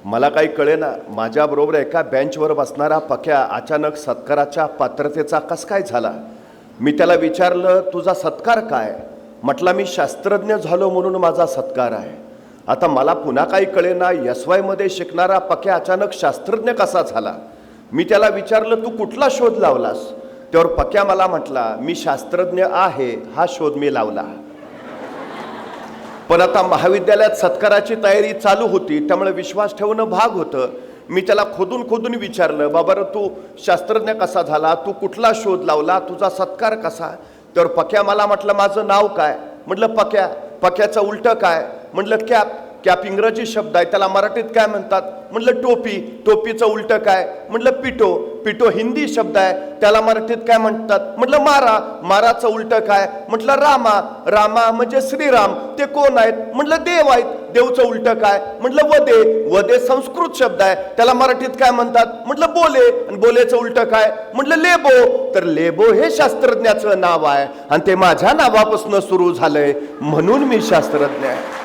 मला काही कळेना, माझ्याबरोबर एका बेंचवर बसणारा पक्या अचानक सत्काराच्या पात्रतेचा कस काय झाला. मी त्याला विचारलं, तुझा सत्कार काय? म्हटला, मी शास्त्रज्ञ झालो म्हणून माझा सत्कार आहे. आता मला पुन्हा काही कळेना, SY मध्ये शिकणारा पक्या अचानक शास्त्रज्ञ कसा झाला. मी त्याला विचारलं, तू कुठला शोध लावलास? त्यावर पक्या मला म्हटला, मी शास्त्रज्ञ आहे हा शोध मी लावला. पण आता महाविद्यालयात सत्काराची तयारी चालू होती, त्यामुळे विश्वास ठेवणं भाग होतं. मी त्याला खोदून विचारलं, बाबा तू शास्त्रज्ञ कसा झाला, तू कुठला शोध लावला, तुझा सत्कार कसा? तर पक्या मला म्हटलं, माझं नाव काय? म्हटलं पक्या. पक्याचं उलट काय? म्हटलं कॅप. कॅप इंग्रजी शब्द आहे, त्याला मराठीत काय म्हणतात? म्हटलं टोपी. टोपीचं उलट काय? म्हटलं पिटो. पिटो हिंदी शब्द आहे, त्याला मराठीत काय म्हणतात? म्हटलं मारा. माराचं उलट काय? म्हटलं रामा. रामा म्हणजे श्रीराम. ते कोण आहेत? म्हटलं देव आहेत. देवचं उलट काय? म्हटलं वदे. वदे संस्कृत शब्द आहे, त्याला मराठीत काय म्हणतात? म्हटलं बोले. आणि बोलेचं उलट काय? म्हटलं लेबो. तर लेबो हे शास्त्रज्ञाचं नाव आहे आणि ते माझ्या नावापासून सुरू झालंय, म्हणून मी शास्त्रज्ञ आहे.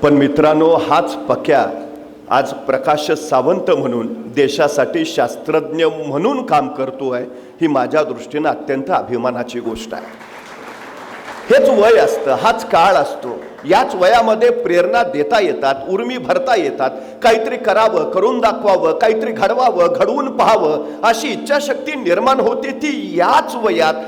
पण मित्रांनो, हाच पक्या आज प्रकाश सावंत म्हणून देशासाठी शास्त्रज्ञ म्हणून काम करतोय. ही माझ्या दृष्टीने अत्यंत अभिमानाची गोष्ट आहे. हेच वय असतं, हाच काळ असतो. याच वयामध्ये प्रेरणा देता येतात, उर्मी भरता येतात. काहीतरी करावं, करून दाखवावं, काहीतरी घडवावं, घडवून पाहावं अशी इच्छाशक्ती निर्माण होते. ती याच वयात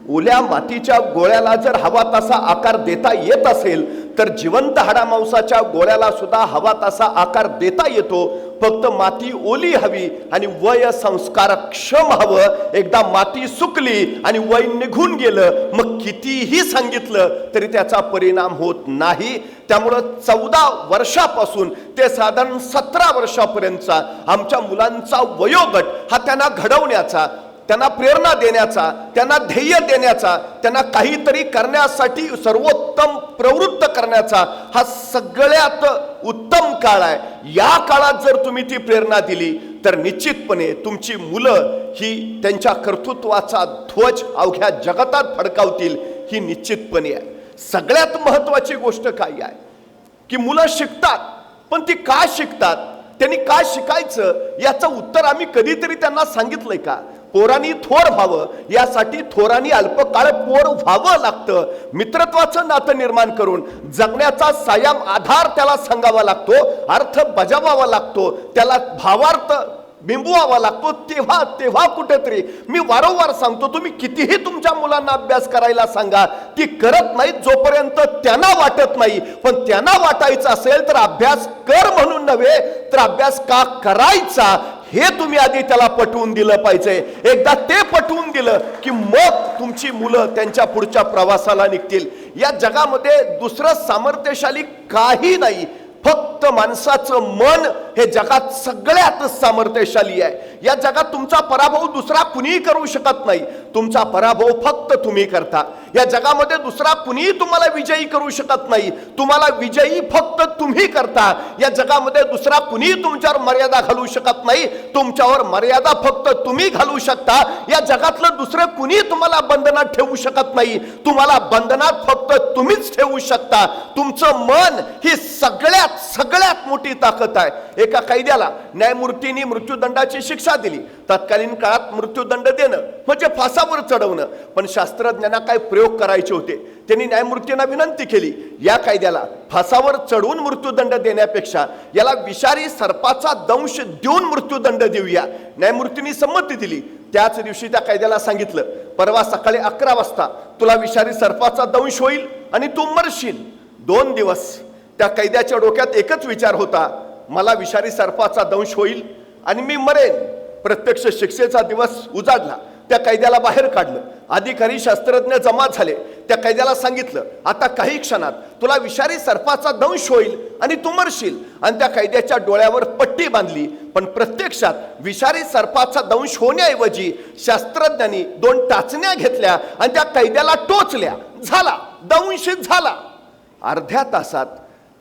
ओल्या मातीच्या गोळ्याला जर हवा तसा आकार देता येत असेल तर जिवंत हाडामांसाच्या गोळ्याला सुद्धा हवा तसा आकार देता येतो. फक्त माती ओली हवी आणि वय संस्कारक्षम हवं. एकदा माती सुकली आणि वय निघून गेलं, मग कितीही सांगितलं तरी त्याचा परिणाम होत नाही. त्यामुळं 14 वर्षापासून ते साधारण 17 वर्षापर्यंतचा आमच्या मुलांचा वयोगट हा त्यांना घडवण्याचा, त्यांना प्रेरणा देण्याचा, त्यांना ध्येय देण्याचा, त्यांना काहीतरी करण्यासाठी सर्वोत्तम प्रवृत्त करण्याचा हा सगळ्यात उत्तम काळ आहे. या काळात जर तुम्ही ती प्रेरणा दिली तर निश्चितपणे तुमची मुलं ही त्यांच्या कर्तृत्वाचा ध्वज अवघ्या जगतात फडकावतील, ही निश्चितपणे आहे. सगळ्यात महत्वाची गोष्ट काय आहे की मुलं शिकतात, पण ती का शिकतात, त्यांनी का शिकायचं याचं उत्तर आम्ही कधीतरी त्यांना सांगितलंय का? पोरांनी थोर व्हावं यासाठी थोरांनी अल्पकाळ पोर व्हावं लागतं. मित्रत्वाचं नातं निर्माण करून जगण्याचा सायाम आधार त्याला सांगावा लागतो, अर्थ बजावावा लागतो, त्याला भावार्थ बिंबवावा लागतो. तेव्हा कुठेतरी मी वारंवार सांगतो, तुम्ही कितीही तुमच्या मुलांना अभ्यास करायला सांगा, ती करत नाहीत जोपर्यंत त्यांना वाटत नाही. पण त्यांना वाटायचं असेल तर अभ्यास कर म्हणून नव्हे, तर अभ्यास का करायचा हे तुम्ही आधी त्याला पटवून दिलं पाहिजे. एकदा ते पटवून दिलं की मग तुमची मुलं त्यांच्या पुढच्या प्रवासाला निघतील. या जगामध्ये दुसरं सामर्थ्यशाली काही नाही, फक्त माणसाचं मन हे जगात सगळ्यात सामर्थ्यशाली आहे. या जगात तुमचा पराभव दुसरा कुणीही करू शकत नाही, तुमचा पराभव फक्त तुम्ही करता. या जगामध्ये दुसरा कुणीही तुम्हाला विजयी करू शकत नाही, तुम्हाला विजयी फक्त तुम्ही करता. या जगामध्ये दुसरा कुणीही तुमच्यावर मर्यादा घालू शकत नाही, तुमच्यावर मर्यादा फक्त तुम्ही घालू शकता. या जगातलं दुसरं कुणीही तुम्हाला बंधनात ठेवू शकत नाही, तुम्हाला बंधनात फक्त तुम्हीच ठेवू शकता. तुमचं मन ही सगळ्यात मोठी ताकद आहे. एका कैद्याला न्यायमूर्तींनी मृत्यूदंडाची शिक्षा दिली. तत्कालीन काळात मृत्यूदंड देणं म्हणजे फासावर चढवणं, पण शास्त्रज्ञांना काय प्रयोग करायचे होते. त्यांनी न्यायमूर्तींना विनंती केली, या कैद्याला फासावर चढवून मृत्यूदंड देण्यापेक्षा याला विषारी सर्पाचा दंश देऊन मृत्यूदंड देऊया. न्यायमूर्तींनी संमती दिली. त्याच दिवशी त्या कैद्याला सांगितलं, परवा सकाळी 11 वाजता तुला विषारी सर्पाचा दंश होईल आणि तू मरशील. 2 दिवस त्या कैद्याच्या डोक्यात एकच विचार होता, मला विषारी सर्पाचा दंश होईल आणि मी मरेन. प्रत्यक्ष शिक्षेचा दिवस उजाडला. त्या कैद्याला बाहेर काढलं. अधिकारी शास्त्रज्ञ जमा झाले. त्या कैद्याला सांगितलं, आता काही क्षणात तुला विषारी सर्पाचा दंश होईल आणि तू मरशील. आणि त्या कैद्याच्या डोळ्यावर पट्टी बांधली. पण प्रत्यक्षात विषारी सर्पाचा दंश होण्याऐवजी शास्त्रज्ञांनी 2 टाचण्या घेतल्या आणि त्या कैद्याला टोचल्या. झाला, दंश झाला. अर्ध्या तासात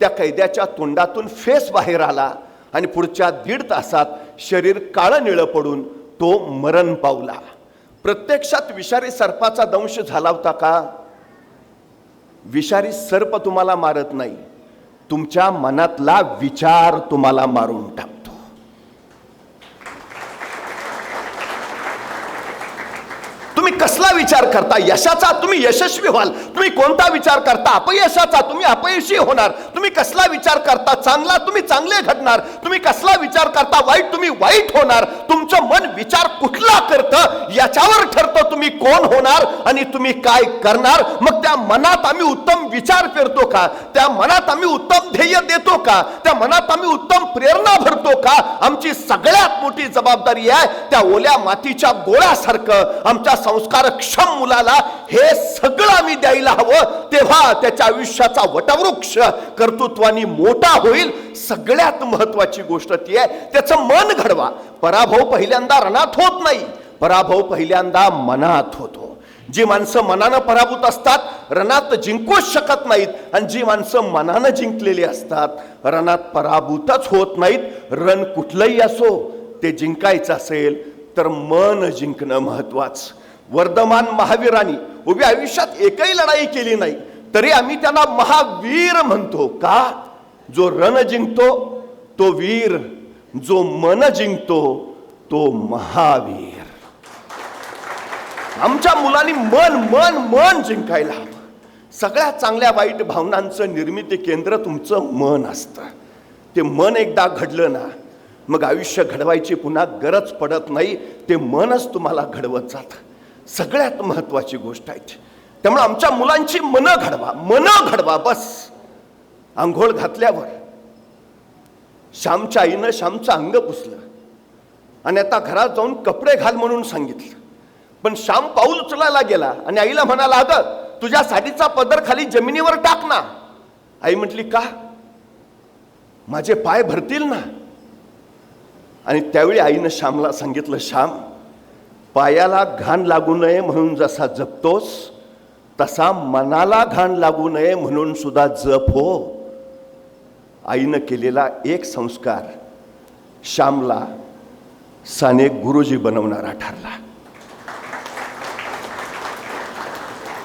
त्या कैद्याच्या तोंडातून फेस बाहेर आला आणि पुढच्या 1.5 तासात शरीर काळं निळं पडून तो मरण पावला. प्रत्यक्षात विषारी सर्पाचा दंश झाला होता का? विषारी सर्प तुम्हाला मारत नाही, तुमच्या मनातला विचार तुम्हाला मारून टाकतो. तुम्ही कसला विचार करता यशाचा, तुम्ही यशस्वी व्हाल. तुम्ही कोणता विचार करता अपयशाचा, तुम्ही अपयशी होणार. तुम्ही कसला विचार करता चांगला, तुम्ही चांगले घडणार. तुम्ही कसला विचार करता वाईट, तुम्ही वाईट होणार. तुमचं मन विचार कुठला करतं याच्यावर ठरतं तुम्ही कोण होणार आणि तुम्ही काय करणार. मग त्या मनात आम्ही उत्तम विचार पेरतो का, त्या मनात आम्ही उत्तम ध्येय देतो का, त्या मनात आम्ही उत्तम प्रेरणा भरतो का. आमची सगळ्यात मोठी जबाबदारी आहे त्या ओल्या मातीच्या गोळ्यासारखं आमच्या संस्कारक्षम मुलाला हे सगळं आम्ही द्यायला हवं. तेव्हा त्याच्या आयुष्याचा वटवृक्ष कर्तृत्वानी मोठा होईल. सगळ्यात महत्वाची गोष्ट ती आहे त्याचं मन घडवा. पराभव पहिल्यांदा रणात होत नाही, पराभव पहिल्यांदा मनात होतो. जी माणसं मनानं पराभूत असतात रणात जिंकूच शकत नाहीत, आणि जी माणसं मनानं जिंकलेली असतात रणात पराभूतच होत नाहीत. रण कुठलंही असो ते जिंकायचं असेल तर मन जिंकणं महत्वाचं. वर्धमान महावीरांनी उभ्या आयुष्यात एकही लढाई केली नाही तरी आम्ही त्यांना महावीर म्हणतो का. जो रण जिंकतो तो वीर, जो मन जिंकतो तो महावीर. आमच्या मुलांनी मन मन मन जिंकायला हवं. सगळ्यात चांगल्या वाईट भावनांचं निर्मिती केंद्र तुमचं मन असतं. ते मन एकदा घडलं ना मग आयुष्य घडवायची पुन्हा गरज पडत नाही. ते मनच तुम्हाला घडवत जातं. सगळ्यात महत्वाची गोष्ट आहे. त्यामुळे आमच्या मुलांची मनं घडवा, मनं घडवा बस. आंघोळ घातल्यावर श्यामच्या आईनं श्यामचं अंग पुसलं आणि आता घरात जाऊन कपडे घाल म्हणून सांगितलं. पण श्याम पाऊल उचलायला गेला आणि आईला म्हणाला, अगं तुझ्या साडीचा पदर खाली जमिनीवर टाक ना. आई म्हटली, का? माझे पाय भरतील ना. आणि त्यावेळी आईनं श्यामला सांगितलं, श्याम पायाला घाण लागू नये म्हणून जसा जपतोस तसा मनाला घाण लागू नये म्हणून सुद्धा जप हो. आईनं केलेला एक संस्कार श्यामला साने गुरुजी बनवणारा ठरला.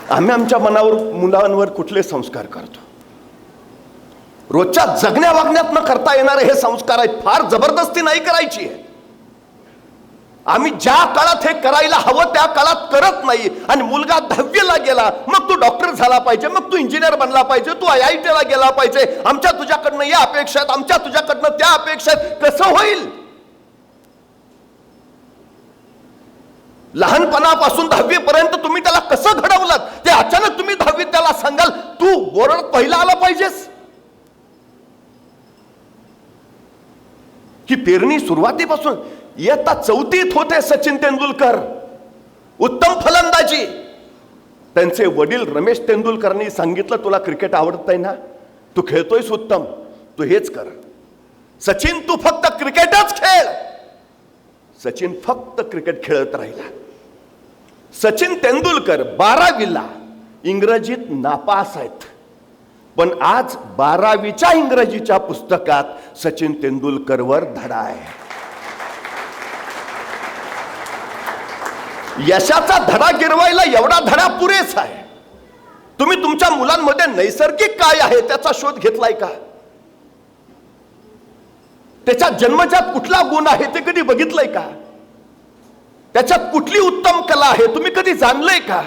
आम्ही आमच्या मनावर मुलांवर कुठले संस्कार करतो? रोजच्या जगण्या वागण्यात न करता येणारे हे संस्कार आहेत. फार जबरदस्ती नाही करायची आहे. आम्ही ज्या काळात हे करायला हवं त्या काळात करत नाही. आणि मुलगा 10वीला गेला मग तू डॉक्टर झाला पाहिजे, मग तू इंजिनियर बनला पाहिजे, तू IIT ला गेला पाहिजे, आमच्या तुझ्याकडनं या अपेक्षा आहेत, आमच्या तुझ्याकडनं त्या अपेक्षा आहेत. कसं होईल? लहानपणापासून 10वी पर्यंत तुम्ही त्याला कसं घडवलं ते अचानक तुम्ही 10वीत त्याला सांगाल तू बोर्डात पहिला आला पाहिजेस. ही पेरणी सुरुवातीपासून इयत्ता 4थीत होते सचिन तेंडुलकर, उत्तम फलंदाजी. त्यांचे वडील रमेश तेंडुलकरांनी सांगितलं, तुला क्रिकेट आवडतंय ना, तू खेळतोयस उत्तम, तू हेच कर. सचिन तू फक्त क्रिकेटच खेळ. सचिन फक्त क्रिकेट खेळत राहिला. सचिन तेंडुलकर 12वीला इंग्रजीत नापास आहेत, पण आज 12वीच्या इंग्रजीच्या पुस्तकात सचिन तेंडुलकरवर धडा आहे. यशाचा धडा गिरवायला एवढा धडा पुरेसा आहे. तुम्ही तुमच्या मुलांमध्ये नैसर्गिक काय आहे त्याचा शोध घेतलाय का? त्याच्या जन्मजात कुठला गुण आहे ते कधी बघितलंय का? त्याच्यात कुठली उत्तम कला आहे तुम्ही कधी जाणलंय का?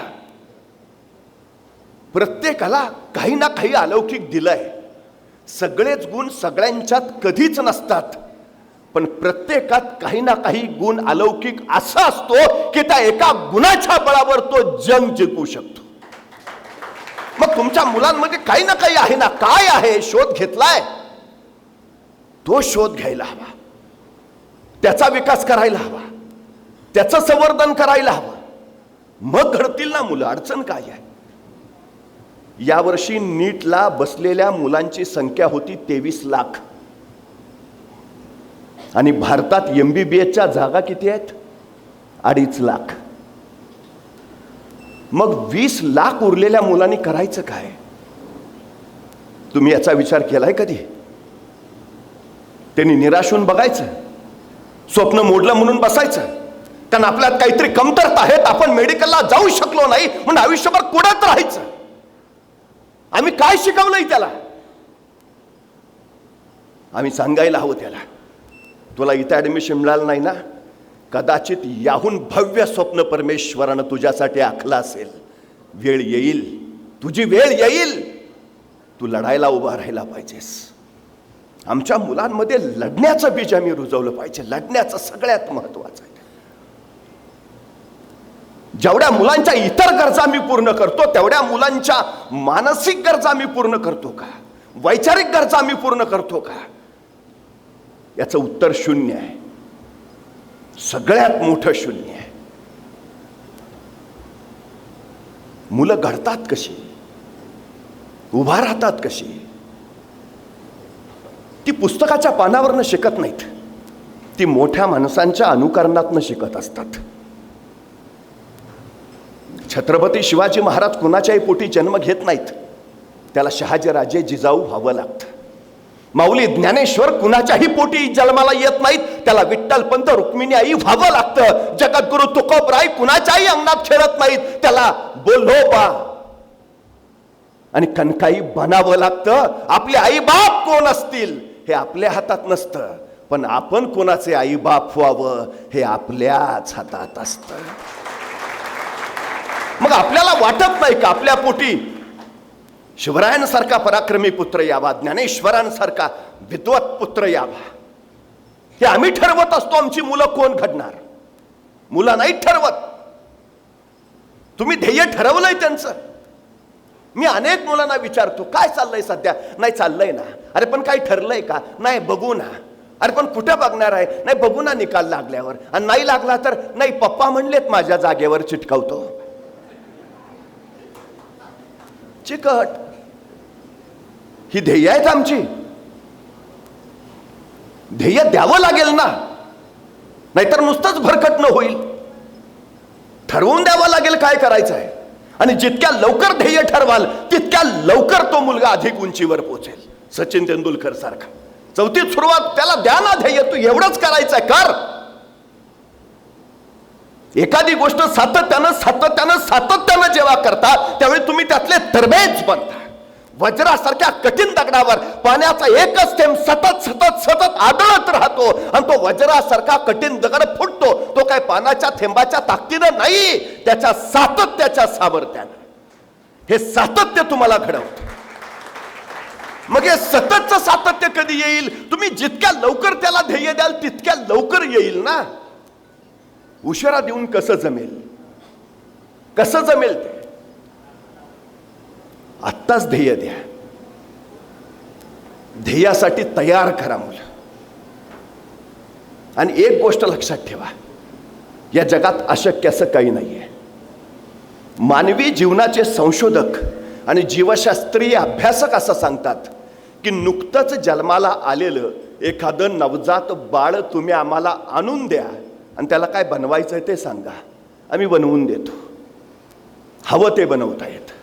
प्रत्येकाला काही ना काही अलौकिक दिलंय. सगळेच गुण सगळ्यांच्यात कधीच नसतात, पण प्रत्येकात काही ना काही गुण अलौकिक असा असतो की त्या एका गुणाच्या बळावर तो जग जिंकू शकतो. मग तुमच्या मुलांमध्ये काही ना काही आहे ना, काय आहे शोध घेतलाय? तो शोध घ्यायला हवा, त्याचा विकास करायला हवा, त्याचं संवर्धन करायला हवं. मग घडतील ना मुलं. अडचण काय आहे? यावर्षी नीटला बसलेल्या मुलांची संख्या होती 23 लाख आणि भारतात MBBSच्या जागा किती आहेत? 2.5 लाख. मग 20 लाख उरलेल्या मुलांनी करायचं काय? तुम्ही याचा विचार केलाय कधी? त्यांनी निराश होऊन बघायचं, स्वप्न मोडलं म्हणून बसायचं, कारण आपल्यात काहीतरी कमतरता आहेत, आपण मेडिकलला जाऊ शकलो नाही म्हणून आयुष्यभर कुढत राहायचं. आम्ही काय शिकवलंय त्याला? आम्ही सांगायला हवं त्याला, तुला इथं ऍडमिशन मिळालं नाही ना, कदाचित याहून भव्य स्वप्न परमेश्वरानं तुझ्यासाठी आखलं असेल. वेळ येईल, तुझी वेळ येईल, तू लढायला उभा राहायला पाहिजेस. आमच्या मुलांमध्ये लढण्याचं बीज आम्ही रुजवलं पाहिजे. लढण्याचं सगळ्यात महत्वाचं आहे. जेवढ्या मुलांच्या इतर गरजा मी पूर्ण करतो, तेवढ्या मुलांच्या मानसिक गरजा मी पूर्ण करतो का? वैचारिक गरजा मी पूर्ण करतो का? याचं उत्तर शून्य आहे. सगळ्यात मोठं शून्य आहे. मुलं घडतात कशी, उभा राहतात कशी? ती पुस्तकाच्या पानावरनं शिकत नाहीत, ती मोठ्या माणसांच्या अनुकरणातनं शिकत असतात. छत्रपती शिवाजी महाराज कुणाच्याही पोटी जन्म घेत नाहीत, त्याला शहाजीराजे जिजाऊ व्हावं लागतं. माऊली ज्ञानेश्वर कुणाच्याही पोटी जन्माला येत नाहीत, त्याला विठ्ठलपंत रुक्मिणी आई व्हावं लागतं. जगद्गुरु तुकोबराय कुणाच्याही अंगणात खेळत नाहीत, त्याला बोल्होबा आणि कनकाई बनावं लागतं. आपले आई बाप कोण असतील हे आपल्या हातात नसतं, पण आपण कोणाचे आई बाप व्हावं हे आपल्याच हातात असतं. मग आपल्याला वाटत नाही का आपल्या पोटी शिवरायांसारखा पराक्रमी पुत्र यावा, ज्ञानेश्वरांसारखा विद्वत पुत्र यावा? हे आम्ही ठरवत असतो आमची मुलं कोण घडणार. मुलं नाही ठरवत. तुम्ही ध्येय ठरवलंय त्यांचं. मी अनेक मुलांना विचारतो, काय चाललंय सध्या? नाही चाललंय ना. अरे पण काय ठरलंय का? नाही बघू ना. अरे पण कुठं बघणार आहे? नाही बघू ना निकाल लागल्यावर. आणि नाही लागला तर नाही पप्पा म्हणलेत माझ्या जागेवर चिटकवतो. चिकट. ही ध्येय आहेत आमची. ध्येय द्यावं लागेल ना, नाहीतर नुसतंच भरकटणं होईल. ठरवून द्यावं लागेल काय करायचं आहे. आणि जितक्या लवकर ध्येय ठरवाल तितक्या लवकर तो मुलगा अधिक उंचीवर पोहोचेल. सचिन तेंडुलकर सारखा. चौथीत सुरुवात, त्याला द्या ना ध्येय, तू एवढंच करायचंय कर. एखादी गोष्ट सातत्यानं जेव्हा करता त्यावेळी तुम्ही त्यातले तरबेज बनता. वज्रासारख्या कठीण दगडावर पाण्याचा एकच थेंब सतत आदळत राहतो आणि तो वज्रासारखा कठीण दगड फुटतो. तो काय पाण्याच्या थेंबाच्या ताकदीनं नाही, त्याच्या सातत्याच्या सामर्थ्यानं. हे सातत्य तुम्हाला घडवतं. मग हे सततचं सातत्य कधी येईल? तुम्ही जितक्या लवकर त्याला ध्येय द्याल तितक्या लवकर येईल ना. उशिरा देऊन कसं जमेल? कसं जमेल ते? आत्ताच ध्येय द्या. ध्येयासाठी तयार करा मुलं. आणि एक गोष्ट लक्षात ठेवा, या जगात अशक्य असं काही नाहीये. मानवी जीवनाचे संशोधक आणि जीवशास्त्रीय अभ्यासक असं सांगतात की नुकतंच जन्माला आलेलं एखादं नवजात बाळ तुम्ही आम्हाला आणून द्या आणि त्याला काय बनवायचंय ते सांगा, आम्ही बनवून देतो. हवं ते बनवता येतं,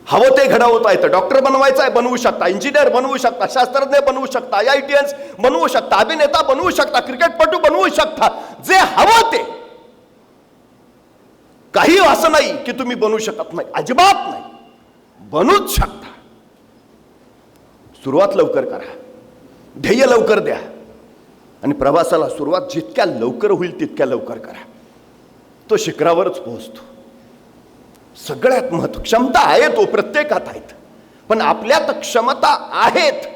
हवं ते घडवता येतं. डॉक्टर बनवायचं आहे बनवू शकता, इंजिनियर बनवू शकता, शास्त्रज्ञ बनवू शकता, IITians बनवू शकता, अभिनेता बनवू शकता, क्रिकेटपटू बनवू शकता. जे हवं ते. काही असं नाही की तुम्ही बनवू शकत नाही, अजिबात नाही. बनवूच शकता. सुरुवात लवकर करा, ध्येय लवकर द्या आणि प्रवासाला सुरुवात जितक्या लवकर होईल तितक्या लवकर करा. तो शिखरावरच पोहोचतो. सगळ्यात महत्व क्षमता आहे तो प्रत्येकात आहेत, पण आपल्यात क्षमता आहेत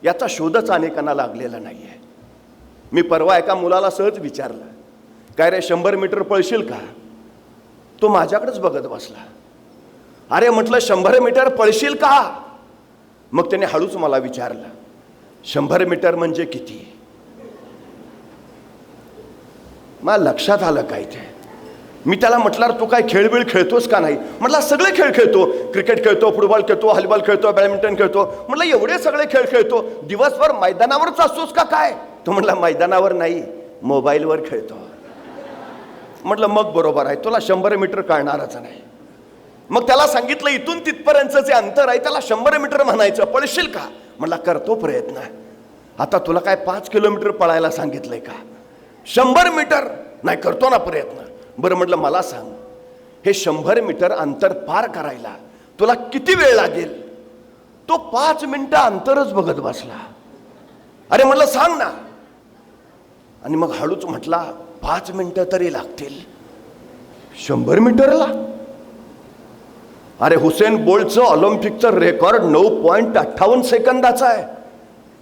याचा शोधच अनेकांना लागलेला नाहीये. मी परवा एका मुलाला सहज विचारलं, काय रे 100 मीटर पळशील का? तो माझ्याकडेच बघत बसला. अरे म्हटलं 100 मीटर पळशील का? मग त्याने हळूच मला विचारलं, 100 मीटर म्हणजे किती? मला लक्षात आलं काय ते. मी त्याला म्हटलं, तू काय खेळबिळ खेळतोस का नाही? म्हटलं सगळे खेळ खेळतो, क्रिकेट खेळतो, फुटबॉल खेळतो, व्हॉलीबॉल खेळतो, बॅडमिंटन खेळतो. म्हटलं एवढे सगळे खेळ खेळतो, दिवसभर मैदानावरच असतोस का काय? तो म्हटला मैदानावर नाही, मोबाईलवर खेळतो. म्हटलं मग बरोबर आहे, तुला 100 मीटर कळणारच नाही. मग त्याला सांगितलं इथून तिथपर्यंतचं जे अंतर आहे त्याला 100 मीटर म्हणायचं, पळशील का? म्हटला करतो प्रयत्न. आता तुला काय 5 किलोमीटर पळायला सांगितलंय का? 100 मीटर नाही, करतो ना प्रयत्न. बरं म्हटलं मला सांग, हे 100 मीटर अंतर पार करायला तुला किती वेळ लागेल? तो 5 मिनिटं अंतरच बघत बसला. अरे म्हणलं सांग ना. आणि मग हळूच म्हटला 5 मिनिटं तरी लागतील. 100 मीटरला? अरे हुसेन बोल्टचं ऑलिम्पिकचं रेकॉर्ड 9.58 सेकंदाचा आहे.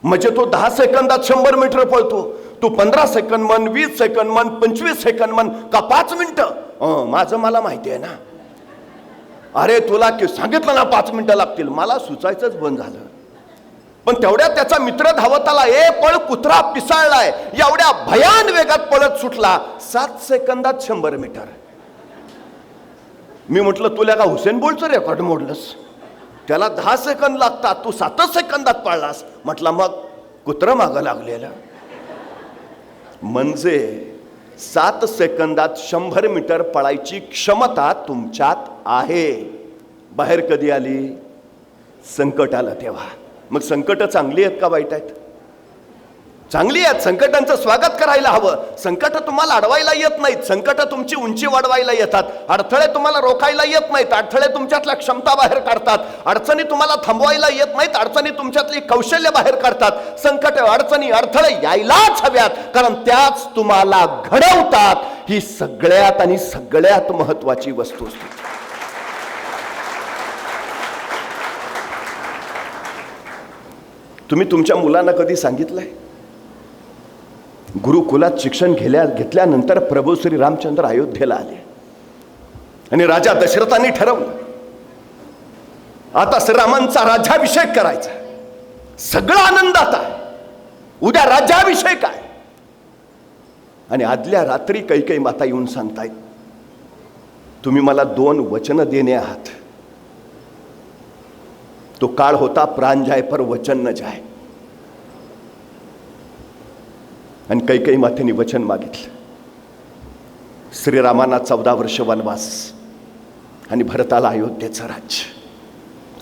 म्हणजे तो 10 सेकंदात 100 मीटर पळतो. तू 15 सेकंद म्हण, 20 सेकंद म्हण, 25 सेकंद म्हण, का 5 मिनिटं? माझं मला माहिती आहे ना. अरे तुला सांगितलं ना 5 मिनिटं लागतील. मला सुचायचंच बंद झालं. पण तेवढ्यात त्याचा मित्र धावत आला. पळ कुत्रा पिसाळलाय. एवढ्या भयान वेगात पळत सुटला. 7 सेकंदात 100 मीटर. मी म्हटलं तुला का हुसेन बोल्टचं रेकॉर्ड मोडलंस? त्याला 10 सेकंद लागतात, तू 7 सेकंदात पळलास. म्हटलं मग कुत्रं मागं लागलेलं. म्हणजे 7 सेकंदात 100 मीटर पळायची क्षमता तुमच्यात आहे. बाहेर कधी आली? संकट आलं तेव्हा. मग संकट चांगली आहेत का वाईट आहेत? चांगली आहेत. संकटांचं स्वागत करायला हवं. संकट तुम्हाला अडवायला येत नाहीत. संकट तुमची उंची वाढवायला येतात. अडथळे तुम्हाला रोखायला येत नाहीत. अडथळे तुमच्यातल्या क्षमता बाहेर काढतात. अडचणी तुम्हाला थांबवायला येत नाहीत. अडचणी तुमच्यातली कौशल्य बाहेर काढतात. संकट, अडचणी, अडथळे यायलाच हव्यात, कारण त्याच तुम्हाला घडवतात. ही सगळ्यात आणि सगळ्यात महत्वाची वस्तू असते. तुम्ही तुमच्या मुलांना कधी सांगितलंय? गुरुकुलात शिक्षण घेतल्यानंतर प्रभू श्री रामचंद्र अयोध्येला आले आणि राजा दशरथांनी ठरवलं आता श्रीरामांचा राज्याभिषेक करायचा. सगळा आनंदात आहे. उद्या राज्याभिषेक आहे. आणि आदल्या रात्री कैकेयी माता येऊन सांगतायत, तुम्ही मला 2 वचन देणे आहात. तो काळ होता प्राण जाय पर वचन न जाय. आणि कैकेयी मातेने वचन मागितलं. श्रीरामांना 14 वर्ष वनवास आणि भरताला अयोध्येचं राज्य.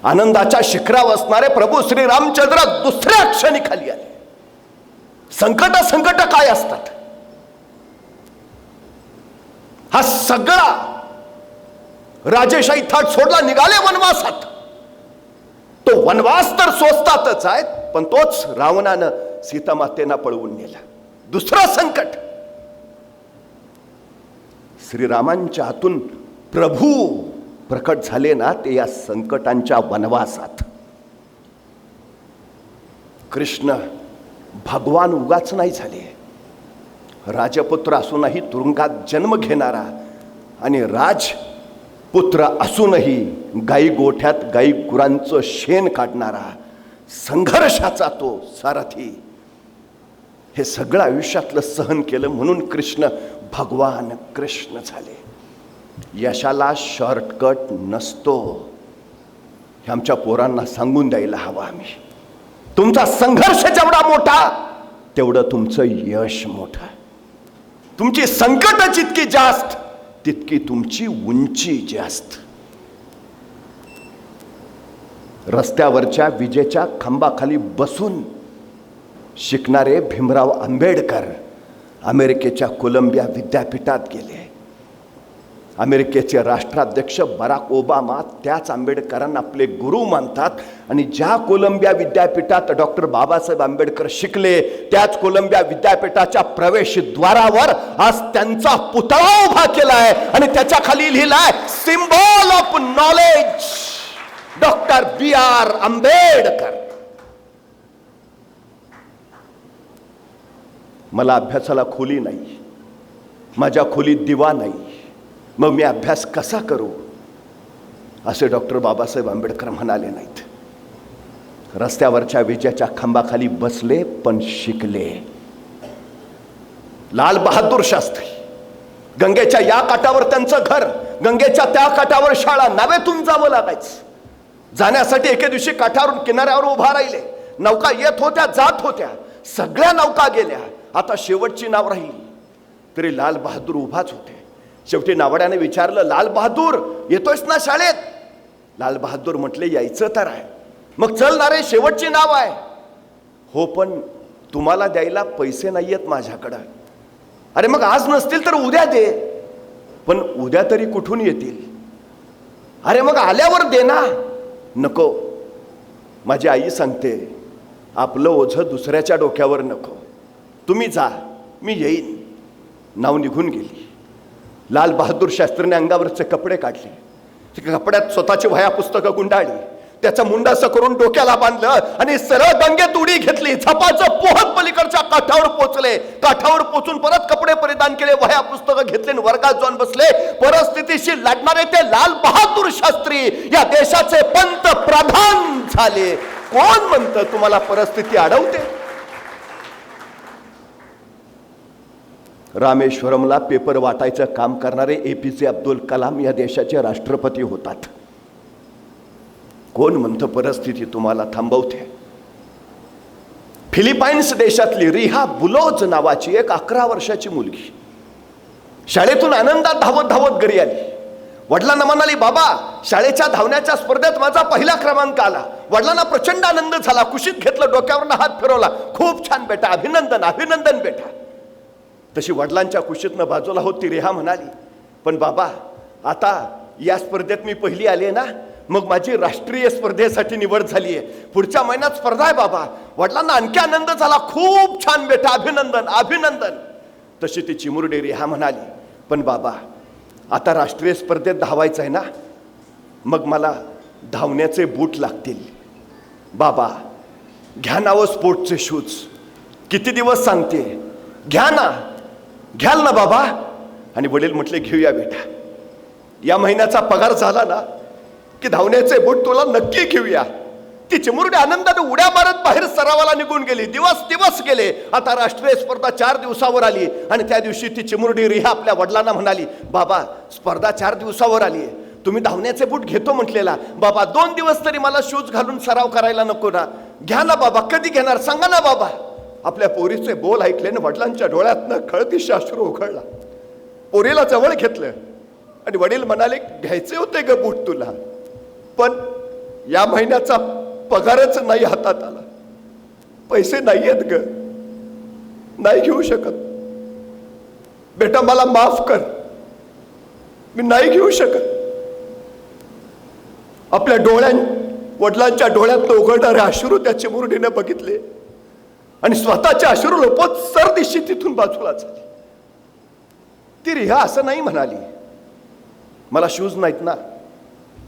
आनंदाच्या शिखरावर असणारे प्रभू श्री रामचंद्र दुसऱ्या क्षणी खाली आले. संकट काय असतात? हा सगळा राजेशाही थाट सोडला, निघाले वनवासात. तो वनवास तर सोसतातच आहेत, पण तोच रावणानं सीतामातेना पळवून नेला. दुसरं संकट. श्रीरामांच्या हातून प्रभू प्रकट झाले ना, ते या संकटांच्या वनवासात. कृष्ण भगवान उगाच नाही झाले. राजपुत्र असूनही तुरुंगात जन्म घेणारा आणि राजपुत्र असूनही गाई गोठ्यात गाई गुरांचं शेण काढणारा, संघर्षाचा तो सारथी. हे सगळं आयुष्यातलं सहन केलं म्हणून कृष्ण भगवान कृष्ण झाले. यशाला शॉर्टकट नसतो हे आमच्या पोरांना सांगून द्यायला हवं आम्ही. तुमचा संघर्ष जेवढा मोठा तेवढं तुमचं यश मोठं. तुमची संकट जितकी जास्त तितकी तुमची उंची जास्त. रस्त्यावरच्या विजेच्या खांबाखाली बसून शिकणारे भीमराव आंबेडकर अमेरिकेच्या कोलंबिया विद्यापीठात गेले. अमेरिकेचे राष्ट्राध्यक्ष बराक ओबामा त्याच आंबेडकरांना आपले गुरु मानतात. आणि ज्या कोलंबिया विद्यापीठात डॉक्टर बाबासाहेब आंबेडकर शिकले, त्याच कोलंबिया विद्यापीठाच्या प्रवेशद्वारावर आज त्यांचा पुतळा उभा केलाय आणि त्याच्या खाली लिहिलाय symbol of knowledge, doctor B.R. Ambedkar. मला अभ्यासाला खोली नाही, माझ्या खोलीत दिवा नाही, मग मी अभ्यास कसा करू, असे डॉक्टर बाबासाहेब आंबेडकर म्हणाले नाहीत. रस्त्यावरच्या विजेच्या खांबाखाली बसले पण शिकले. लाल बहादूर शास्त्री, गंगेच्या या काठावर त्यांचं घर, गंगेच्या त्या काठावर शाळा, नावेतून जावं लागायचं. जाण्यासाठी एके दिवशी काठावरून किनाऱ्यावर उभा राहिले. नौका येत होत्या, जात होत्या, सगळ्या नौका गेल्या. आता शेवटची नाव राहिली तरी लाल बहादूर उभाच होते. शेवटी नावड्याने विचारलं, लाल बहादूर येतोयस ना शाळेत? लाल बहादूर म्हटले, यायचं तर आहे. मग चल ना रे, शेवटची नाव आहे. हो, पण तुम्हाला द्यायला पैसे नाहीयेत माझ्याकडं. अरे मग आज नसतील तर उद्या दे. पण उद्या तरी कुठून येतील? अरे मग आल्यावर दे ना. नको, माझी आई सांगते, आपलं ओझं दुसऱ्याच्या डोक्यावर नको, तुम्ही जा, मी येईन. नाव निघून गेली. लाल बहादूर शास्त्रीने अंगावरचे कपडे काढले, त्या कपड्यात स्वतःची वह्या पुस्तकं गुंडाळली, त्याचा मुंडासं करून डोक्याला बांधलं आणि सरळ गंगेत उडी घेतली. झपाचं पोहत पलीकडच्या काठावर पोहोचले. काठावर पोहोचून परत कपडे परिधान केले, वह्या पुस्तकं घेतले आणि वर्गात जाऊन बसले. परिस्थितीशी लढणारे ते लाल बहादूर शास्त्री या देशाचे पंतप्रधान झाले. कोण म्हणतं तुम्हाला परिस्थिती अडवते? रामेश्वरमला पेपर वाटायचं काम करणारे APJ अब्दुल कलाम या देशाचे राष्ट्रपती होतात. कोण म्हणतं परिस्थिती तुम्हाला थांबवते? फिलिपाईन्स देशातली रिहा बुलोज नावाची एक 11 वर्षाची मुलगी शाळेतून आनंदात धावत धावत घरी आली. वडिलांना म्हणाली, बाबा, शाळेच्या धावण्याच्या स्पर्धेत माझा पहिला क्रमांक आला. वडिलांना प्रचंड आनंद झाला. कुशीत घेतलं, डोक्यावरनं हात फिरवला. खूप छान बेटा, अभिनंदन अभिनंदन बेटा. तशी वडिलांच्या कुशीतनं बाजूला होती रिहा म्हणाली, पण बाबा, आता या स्पर्धेत मी पहिली आली ना, मग माझी राष्ट्रीय स्पर्धेसाठी निवड झाली आहे. पुढच्या महिन्यात स्पर्धा आहे बाबा. वडिलांना आणखी आनंद झाला. खूप छान बेटा, अभिनंदन अभिनंदन. तशी ती चिमुरडी रिहा म्हणाली, पण बाबा, आता राष्ट्रीय स्पर्धेत धावायचं आहे ना, मग मला धावण्याचे बूट लागतील. बाबा, घ्या नावं स्पोर्टचे शूज. किती दिवस सांगते, घ्या ना, घ्याल ना बाबा? आणि वडील म्हटले, घेऊया बेटा. या महिन्याचा पगार झाला ना की धावण्याचे बूट तुला नक्की घेऊया. ती चिमुरडी आनंदाने उड्या मारत बाहेर सरावाला निघून गेली. दिवस गेले. आता राष्ट्रीय स्पर्धा 4 दिवसावर आली आणि त्या दिवशी ती चिमुरडी रिहा आपल्या वडिलांना म्हणाली, बाबा, स्पर्धा 4 दिवसावर आली आहे, तुम्ही धावण्याचे बूट घेतो म्हटलेला. बाबा, 2 दिवस तरी मला शूज घालून सराव करायला नको ना? घ्या ना बाबा. कधी घेणार सांगा ना बाबा. आपल्या पोरीचे बोल ऐकले ना वडिलांच्या डोळ्यातनं खळतीशी अश्रू उखळला. पोरीला जवळ घेतलं आणि वडील म्हणाले, घ्यायचे होते ग बूट तुला, पण या महिन्याचा पगारच नाही हातात आला, पैसे नाही आहेत ग, नाही घेऊ शकत. बेटा, मला माफ कर, मी नाही घेऊ शकत. आपल्या वडिलांच्या डोळ्यातनं उघडणारे अश्रू त्या चिमुरडीने बघितले आणि स्वतःचे अश्रू लपवत सरदिशी तिथून बाजूला झाली. ती रिहा असं नाही म्हणाली, मला शूज नाहीत ना,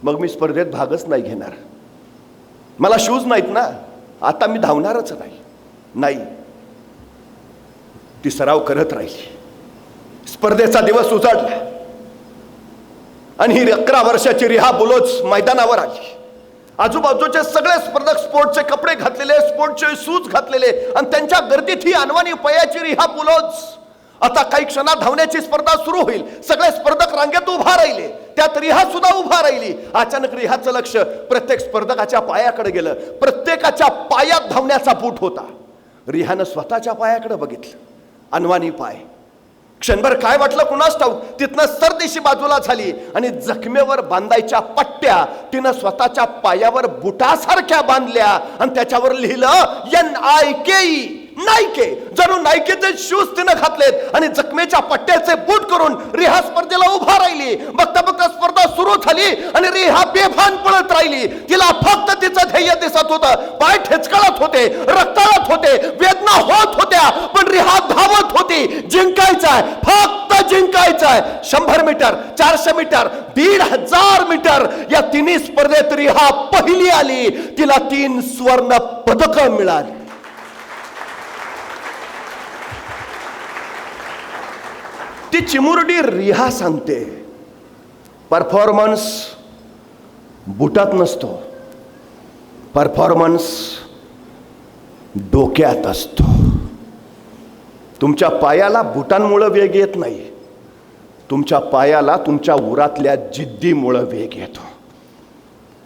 मग मी स्पर्धेत भागच नाही घेणार. मला शूज नाहीत ना, आता मी धावणारच नाही. ती सराव करत राहिली. स्पर्धेचा दिवस उजाडला आणि ही 11 वर्षाची रिहा बुलोज मैदानावर आली. आजूबाजूचे सगळे स्पर्धक स्पोर्टचे कपडे घातलेले, स्पोर्टचे शूज घातलेले आणि त्यांच्या गर्दीत ही अनवाणी पयाची रिहा बुलोज. आता काही क्षणात धावण्याची स्पर्धा सुरू होईल. सगळे स्पर्धक रांगेत उभा राहिले, त्यात रिहा सुद्धा उभा राहिली. अचानक रिहाचं लक्ष प्रत्येक स्पर्धकाच्या पायाकडे गेलं. प्रत्येकाच्या पायात धावण्याचा बूट होता. रिहानं स्वतःच्या पायाकडे बघितलं, अनवाणी पाय. क्षणभर काय वाटलं कुणास ठाऊक. तिथनं सरदिशी बाजूला झाली आणि जखमेवर बांधायच्या पट्ट्या तिनं स्वतःच्या पायावर बुटासारख्या बांधल्या आणि त्याच्यावर लिहिलं NIKE, नायके. जणू नायकेचे शूज तिनं घातलेत आणि जखमेच्या पट्ट्याचे बूट करून रिहा स्पर्धेला उभा राहिली. बघता बघता स्पर्धा सुरू झाली आणि रिहा बेभान पळत राहिली. तिला फक्त तिचं ध्येय दिसत होतं. पाय ठेचकळत होते, रक्ताळत होते, वेदना होत होत्या, पण रिहा धावत होती. जिंकायचंय, फक्त जिंकायचंय. 100 मीटर, 400 मीटर, 1500 मीटर या तिन्ही स्पर्धेत रिहा पहिली आली. तिला 3 स्वर्ण पदकं मिळाली. ती चिमुरडी रिहा सांगते, परफॉर्मन्स बुटात नसतो, परफॉर्मन्स डोक्यात असतो. तुमच्या पायाला बुटांमुळे वेग येत नाही, तुमच्या पायाला तुमच्या उरातल्या जिद्दीमुळे वेग येतो.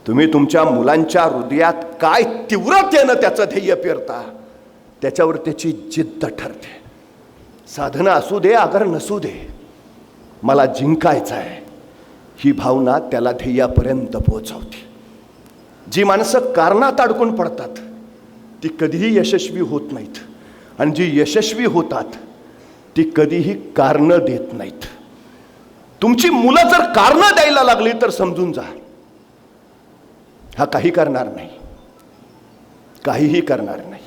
तुम्ही तुमच्या मुलांच्या हृदयात काय तीव्रतेनं त्याचं ध्येय पेरता, त्याच्यावर त्याची जिद्द ठरते. साधना असू दे अगर नसू दे, मला जिंकायचं आहे ही भावना त्याला ध्येयापर्यंत पोहोचवते. जी माणसं कारणात अडकून पडतात ती कधीही यशस्वी होत नाहीत आणि जी यशस्वी होतात ती कधीही कारणं देत नाहीत. तुमची मुलं जर कारणं द्यायला लागली तर समजून जा, हा काही करणार नाही. काहीही करणार नाही.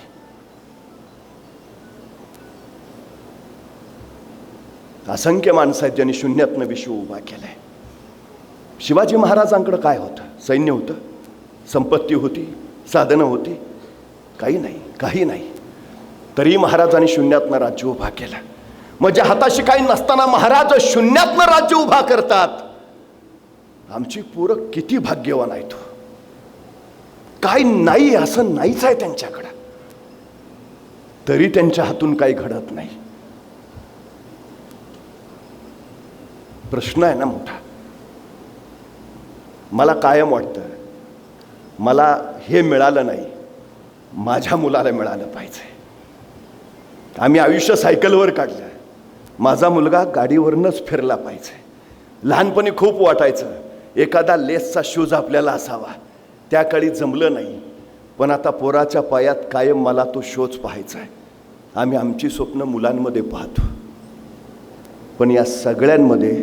असंख्य माणसं आहेत ज्यांनी शून्यातनं विश्व उभा केलंय. शिवाजी महाराजांकडे काय होतं? सैन्य होतं, संपत्ती होती, साधनं होती? काही नाही, काही नाही. तरी महाराजांनी शून्यातनं राज्य उभा केलं. म्हणजे हाताशी काही नसताना महाराज शून्यातनं राज्य उभा करतात. आमची पोरं किती भाग्यवान आहेत. काय नाही असं नाहीच आहे त्यांच्याकडं, तरी त्यांच्या हातून काही घडत नाही. प्रश्न आहे ना मोठा. मला कायम वाटतं, मला हे मिळालं नाही, माझ्या मुलाला मिळालं पाहिजे. आम्ही आयुष्य सायकलवर काढलं, माझा मुलगा गाडीवरनंच फिरला पाहिजे. लहानपणी खूप वाटायचं एखादा लेसचा शूज आपल्याला असावा, त्या काळी जमलं नाही. पण आता पोराच्या पायात कायम मला तो शोच पाहायचा आहे. आम्ही आमची स्वप्न मुलांमध्ये पाहतो, पण या सगळ्यांमध्ये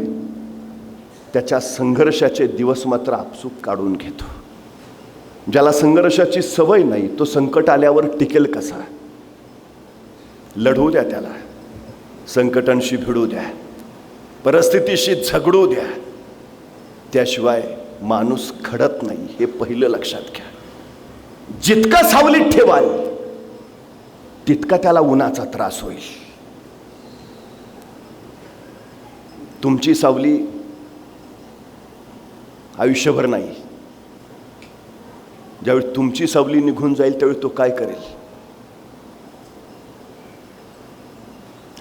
त्याच्या संघर्षाचे दिवस मात्र आपसूक काढून घेतो. ज्याला संघर्षाची सवय नाही तो संकट आल्यावर टिकेल कसा? लढू द्या त्याला, संकटांशी भिडू द्या, परिस्थितीशी झगडू द्या. त्याशिवाय माणूस घडत नाही, हे पहिलं लक्षात घ्या. जितका सावलीत ठेवाल तितका त्याला उन्हाचा त्रास होईल. तुमची सावली आयुष्यभर नाही. ज्यावेळी तुमची सावली निघून जाईल त्यावेळी तो काय करेल?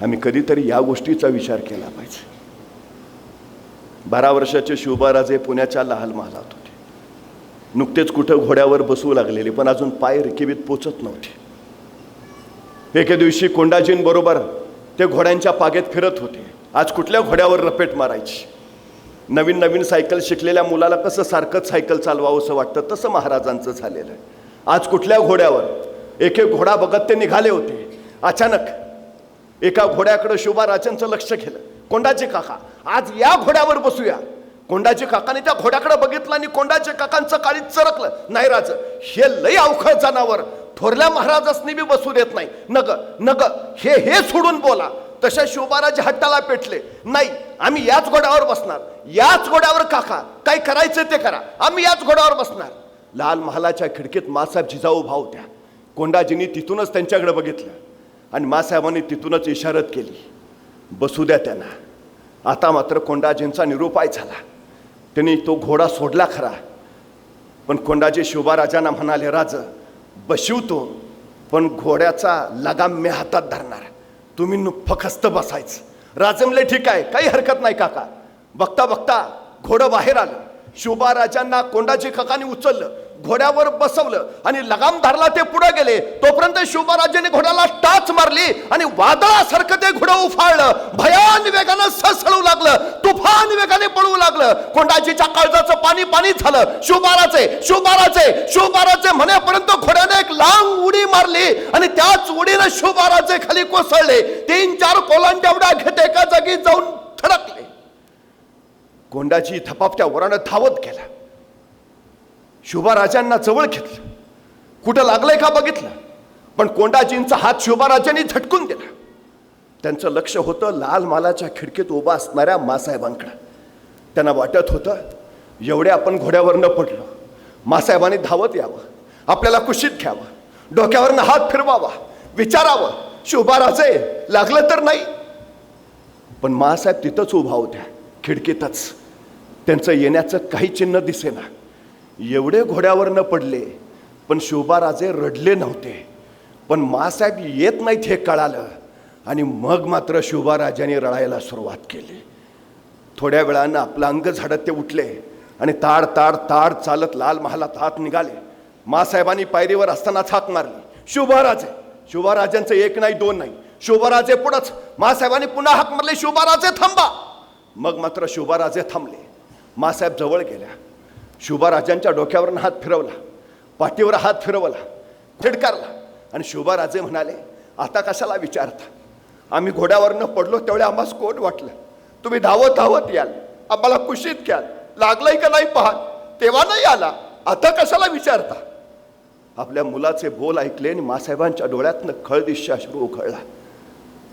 आम्ही कधीतरी या गोष्टीचा विचार केला पाहिजे. 12 वर्षाचे शिवबाराजे पुण्याच्या लाल महालात होते. नुकतेच कुठं घोड्यावर बसू लागलेले, पण अजून पाय रिकेबीत पोचत नव्हते. एके दिवशी कोंडाजींबरोबर ते घोड्यांच्या पागेत फिरत होते. आज कुठल्या घोड्यावर रपेट मारायची? नवीन नवीन सायकल शिकलेल्या मुलाला कसं सारखंच सायकल चालवावं असं वाटतं, तसं महाराजांचं झालेलं आहे. आज कुठल्या घोड्यावर? एक एक घोडा बघत ते निघाले होते. अचानक एका घोड्याकडे शिवबाराजांचं लक्ष गेलं. कोंडाजी काका, आज या घोड्यावर बसूया. कोंडाजी काकाने त्या घोड्याकडे बघितलं आणि कोंडाजी काकांचं काळीत चरकलं. नाही राज, हे लई अवखळ जनावर, थोरल्या महाराजांनी बी बसू देत नाही. नग नग, हे सोडून बोला. तशा शिवबाराजे हट्टाला पेटले. नाही, आम्ही याच घोड्यावर बसणार, याच घोड्यावर काका, काय करायचं ते करा, आम्ही याच घोड्यावर बसणार. लाल महालाच्या खिडकीत मासाहेब जिजाऊ उभा होत्या. कोंडाजींनी तिथूनच त्यांच्याकडे बघितलं आणि मासाहेबांनी तिथूनच इशारत केली, बसू द्या त्यांना. आता मात्र कोंडाजींचा निरुपाय झाला. त्यांनी तो घोडा सोडला खरा, पण कोंडाजी शिवबाराजांना म्हणाले, राज बशिवतो, पण घोड्याचा लगाम मी हातात धरणार, तुम्ही फकस्त बसायचं. राजमले ठीक आहे, काही हरकत नाही काका. बघता बघता घोडं बाहेर आलं. शिवबाराजांना कोंडाजी काकाने उचललं, घोड्यावर बसवलं आणि लगाम धरला. ते पुढे गेले. तोपर्यंत शिवबाराजांनी घोड्याला टाच मारली आणि वादळासारखं ते घोडं उफाळलं. भयान वेगानं सळसळू लागलं, तुफान वेगाने पळू लागलं. कोंडाजीच्या काळजाचं पाणी पाणी झालं. शिवबाराचे शिवबाराचे शिवबाराचे म्हणेपर्यंत घोड्याने एक लांब उडी मारली आणि त्याच उडीनं शिवबाराचे खाली कोसळले. 3-4 कोलांट्या उड्या घेत एका जागी जाऊन थडकले. कोंडाजी थपापत्या वरानं धावत गेला. शिवबाराजांना जवळ घेतलं. कुठं लागलंय का बघितलं, पण कोंडाजींचा हात शिवबाराजांनी झटकून दिला. त्यांचं लक्ष होतं लाल महालाच्या खिडकीत उभा असणाऱ्या मासाहेबांकडे. त्यांना वाटत होतं, एवढे आपण घोड्यावरनं पडलो, मासाहेबांनी धावत यावं, आपल्याला कुशीत घ्यावं, डोक्यावरनं हात फिरवावा, विचारावं, शिवबाराजे लागलं तर नाही. पण मासाहेब तिथंच उभा होत्या, खिडकीतच. त्यांचं येण्याचं काही चिन्ह दिसेना. एवढे घोड्यावर न पडले, पण शिवबाराजे रडले नव्हते. पण मासाहेब येत नाहीत हे कळालं आणि मग मात्र शिवबाराजांनी रडायला सुरुवात केली. थोड्या वेळानं आपलं अंग झाडत ते उठले आणि ताड ताड ताड चालत लाल महालात आत निघाले. मासाहेबांनी पायरीवर असतानाच हाक मारली, शिवबाराजे. शिवबाराजांचं एक नाही दोन नाही, शिवबाराजे पुढंच. मासाहेबांनी पुन्हा हाक मारली, शिवबाराजे थांबा. मग मात्र शिवबाराजे थांबले. मासाहेब जवळ गेल्या. शिवबाराजांच्या डोक्यावरून हात फिरवला, पाठीवर हात फिरवला, थिडकारला आणि शिवबाराजे म्हणाले, आता कशाला विचारता? आम्ही घोड्यावरनं पडलो तेवढे आम्हाला कोण वाटलं, तुम्ही धावत धावत याल, आम्हाला कुशीत घ्याल, लागलंय का नाही पाहाल, तेव्हा नाही आला, आता कशाला विचारता? आपल्या मुलाचे बोल ऐकले आणि मासाहेबांच्या डोळ्यातनं खळदिश्य अश्रू उखळला.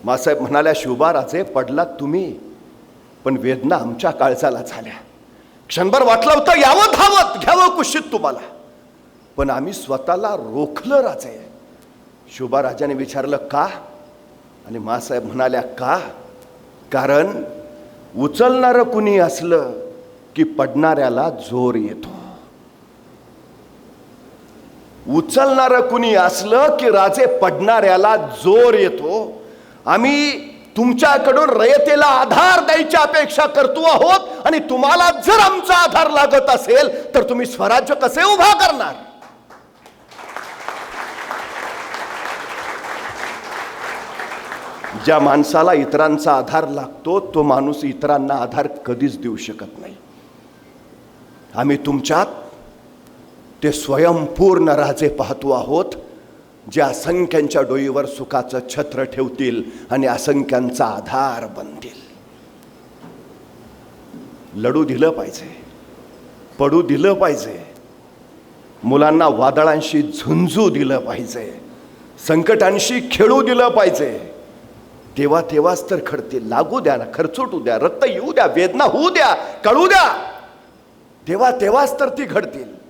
मासाहेब म्हणाल्या, शिवबाराजे पडलात तुम्ही, पण वेदना आमच्या काळजाला झाल्या. क्षणभर वाटलं होतं यावं धावत घ्यावं कुशीत तुम्हाला, पण आम्ही स्वतःला रोखलं राजे. शिवबाराजाने विचारलं का? आणि मासाहेब म्हणाल्या, का? कारण उचलणारं कुणी असलं की पडणाऱ्याला जोर येतो. उचलणारं कुणी असलं की राजे पडणाऱ्याला जोर येतो. आम्ही तुमच्याकडून रयतेला आधार द्यायची अपेक्षा करतो आहोत, आणि तुम्हाला जर आमचा आधार लागत असेल तर तुम्ही स्वराज्य कसे उभा करणार? ज्या माणसाला इतरांचा आधार लागतो तो माणूस इतरांना आधार कधीच देऊ शकत नाही. आम्ही तुमच्यात ते स्वयंपूर्ण राजे पाहतो आहोत, जे असंख्यांच्या डोईवर सुखाचं छत्र ठेवतील आणि असंख्यांचा आधार बनतील. लढू दिलं पाहिजे, पडू दिलं पाहिजे, मुलांना वादळांशी झुंजू दिलं पाहिजे, संकटांशी खेळू दिलं पाहिजे. तेव्हा तेव्हाच तर घडतील. लागू द्या ना, खरचोटू द्या, रक्त येऊ द्या, वेदना होऊ द्या, कळू द्या, तेव्हा तेव्हाच तर ती घडतील.